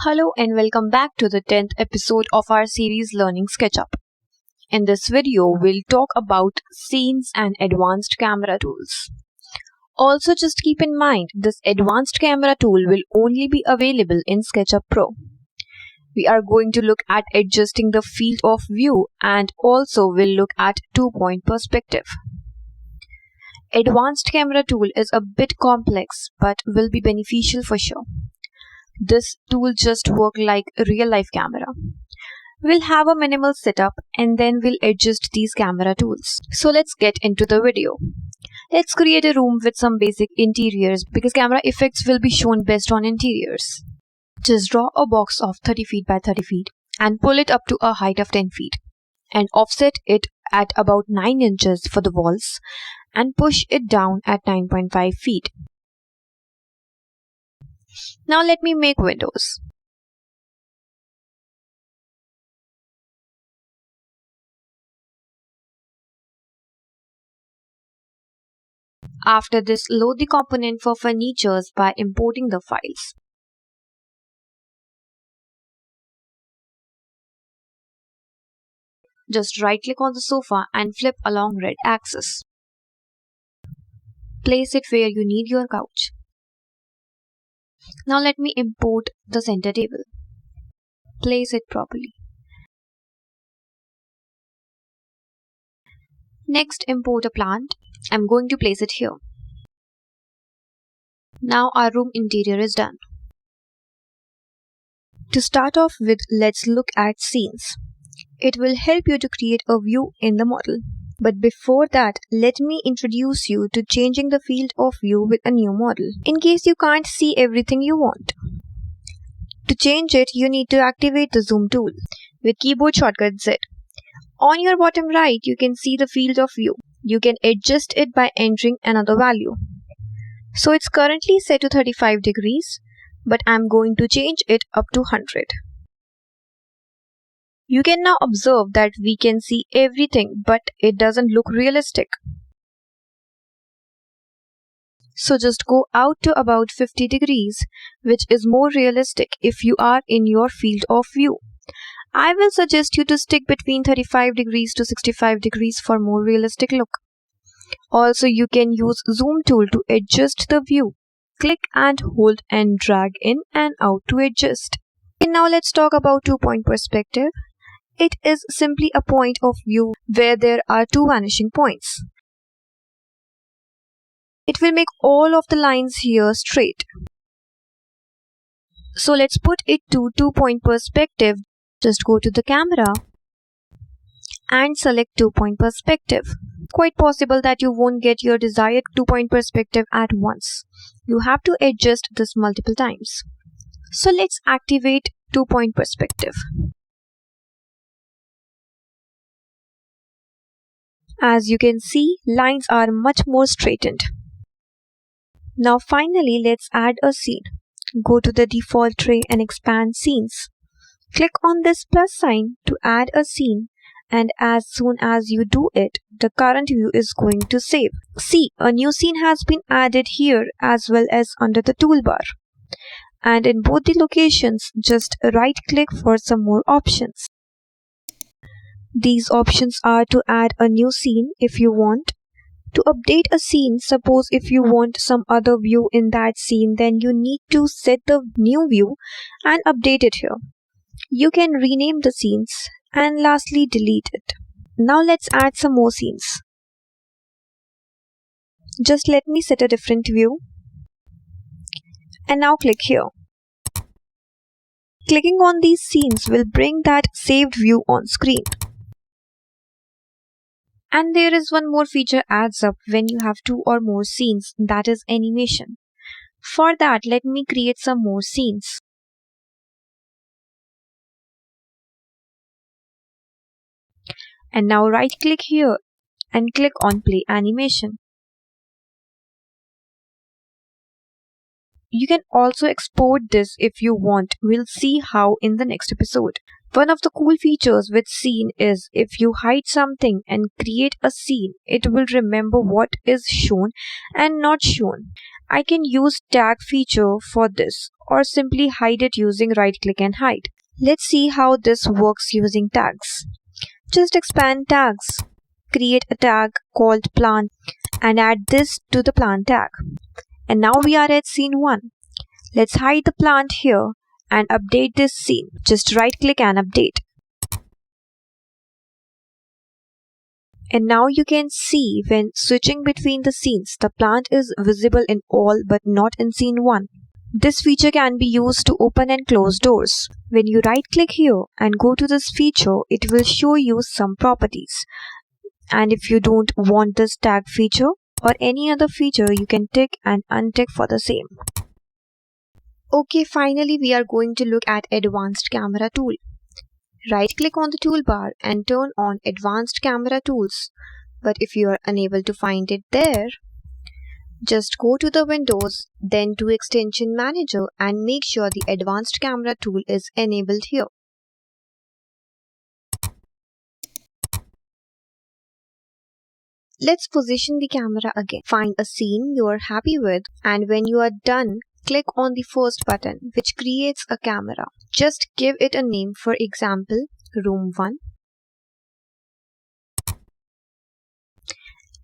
Hello and welcome back to the 10th episode of our series Learning SketchUp. In this video, we'll talk about scenes and advanced camera tools. Also, just keep in mind, this advanced camera tool will only be available in SketchUp Pro. We are going to look at adjusting the field of view and also will look at two-point perspective. Advanced camera tool is a bit complex but will be beneficial for sure. This tool just works like a real-life camera. We'll have a minimal setup and then we'll adjust these camera tools. So let's get into the video. Let's create a room with some basic interiors because camera effects will be shown best on interiors. Just draw a box of 30 feet by 30 feet and pull it up to a height of 10 feet and offset it at about 9 inches for the walls and push it down at 9.5 feet. Now let me make windows. After this, load the component for furnitures by importing the files. Just right-click on the sofa and flip along red axis. Place it where you need your couch. Now let me import the center table. Place it properly. Next, import a plant. I'm going to place it here. Now our room interior is done. To start off with, let's look at scenes. It will help you to create a view in the model. But before that, let me introduce you to changing the field of view with a new model, in case you can't see everything you want. To change it, you need to activate the zoom tool with keyboard shortcut Z. On your bottom right, you can see the field of view. You can adjust it by entering another value. So it's currently set to 35 degrees, but I'm going to change it up to 100. You can now observe that we can see everything, but it doesn't look realistic. So just go out to about 50 degrees, which is more realistic if you are in your field of view. I will suggest you to stick between 35 degrees to 65 degrees for more realistic look. Also, you can use zoom tool to adjust the view. Click and hold and drag in and out to adjust. And now let's talk about two-point perspective. It is simply a point of view where there are two vanishing points. It will make all of the lines here straight. So let's put it to two-point perspective. Just go to the camera and select two-point perspective. Quite possible that you won't get your desired two-point perspective at once. You have to adjust this multiple times. So let's activate two-point perspective. As you can see, lines are much more straightened. Now finally, let's add a scene. Go to the default tray and expand scenes. Click on this plus sign to add a scene, and as soon as you do it, the current view is going to save. See, a new scene has been added here as well as under the toolbar. And in both the locations, just right-click for some more options. These options are to add a new scene if you want. To update a scene, suppose if you want some other view in that scene, then you need to set the new view and update it here. You can rename the scenes and lastly delete it. Now let's add some more scenes. Just let me set a different view. And now click here. Clicking on these scenes will bring that saved view on screen. And there is one more feature adds up when you have two or more scenes, that is animation. For that, let me create some more scenes. And now right click here and click on play animation. You can also export this if you want. We'll see how in the next episode. One of the cool features with scene is if you hide something and create a scene, it will remember what is shown and not shown. I can use tag feature for this or simply hide it using right click and hide. Let's see how this works using tags. Just expand tags. Create a tag called plant and add this to the plant tag. And now we are at scene 1. Let's hide the plant here and update this scene. Just right click and update. And now you can see when switching between the scenes, the plant is visible in all but not in scene 1. This feature can be used to open and close doors. When you right click here and go to this feature, it will show you some properties. And if you don't want this tag feature or any other feature, you can tick and untick for the same. Okay, finally we are going to look at Advanced Camera tool. Right click on the toolbar and turn on Advanced Camera tools. But if you are unable to find it there, just go to the Windows, then to Extension Manager and make sure the Advanced Camera tool is enabled here. Let's position the camera again. Find a scene you are happy with, and when you are done, click on the first button which creates a camera. Just give it a name, for example, Room 1.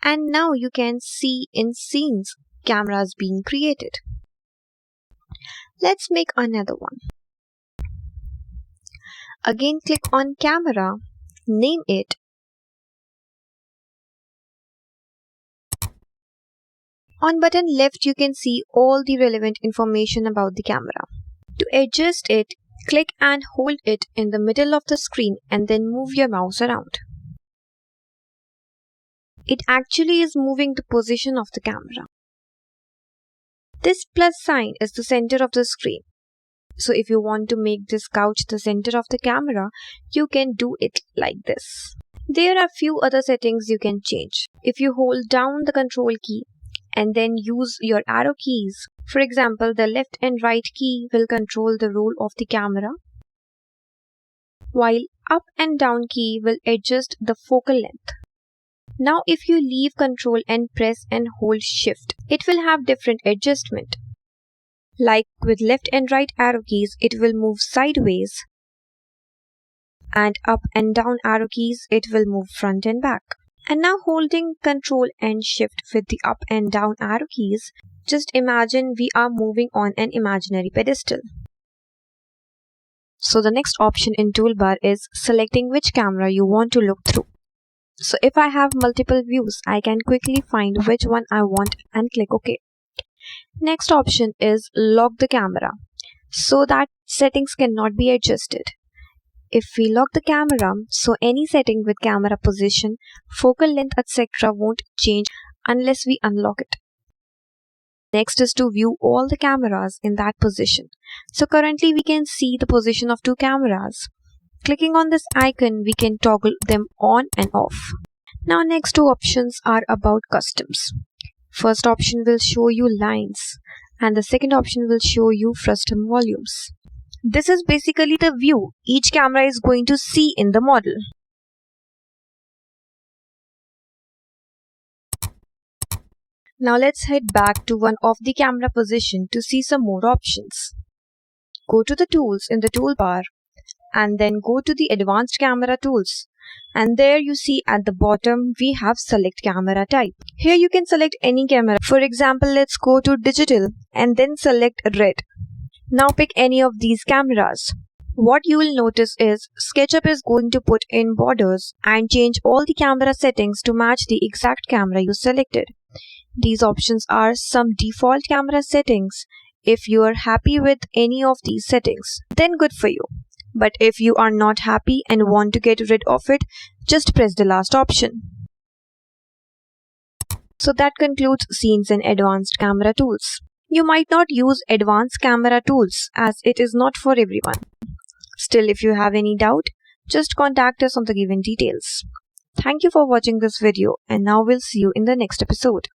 And now you can see in scenes cameras being created. Let's make another one. Again click on camera, name it. On button left you can see all the relevant information about the camera. To adjust it, click and hold it in the middle of the screen and then move your mouse around. It actually is moving the position of the camera. This plus sign is the center of the screen. So if you want to make this couch the center of the camera, you can do it like this. There are few other settings you can change. If you hold down the control key and then use your arrow keys, for example, the left and right key will control the roll of the camera, while up and down key will adjust the focal length. Now if you leave control and press and hold shift, it will have different adjustment. Like with left and right arrow keys, it will move sideways, and up and down arrow keys, it will move front and back. And now holding control and shift with the up and down arrow keys, just imagine we are moving on an imaginary pedestal. So the next option in toolbar is selecting which camera you want to look through. So if I have multiple views, I can quickly find which one I want and click OK. Next option is lock the camera, so that settings cannot be adjusted. If we lock the camera, so any setting with camera position, focal length, etc. won't change unless we unlock it. Next is to view all the cameras in that position. So currently we can see the position of 2 cameras. Clicking on this icon, we can toggle them on and off. Now next 2 options are about customs. First option will show you lines and the second option will show you frustum volumes. This is basically the view each camera is going to see in the model. Now let's head back to one of the camera position to see some more options. Go to the tools in the toolbar and then go to the advanced camera tools. And there you see at the bottom we have select camera type. Here you can select any camera. For example, let's go to digital and then select red. Now pick any of these cameras. What you will notice is SketchUp is going to put in borders and change all the camera settings to match the exact camera you selected. These options are some default camera settings. If you are happy with any of these settings, then good for you. But if you are not happy and want to get rid of it, just press the last option. So that concludes scenes in advanced camera tools. You might not use advanced camera tools as it is not for everyone. Still, if you have any doubt, just contact us on the given details. Thank you for watching this video, and now we'll see you in the next episode.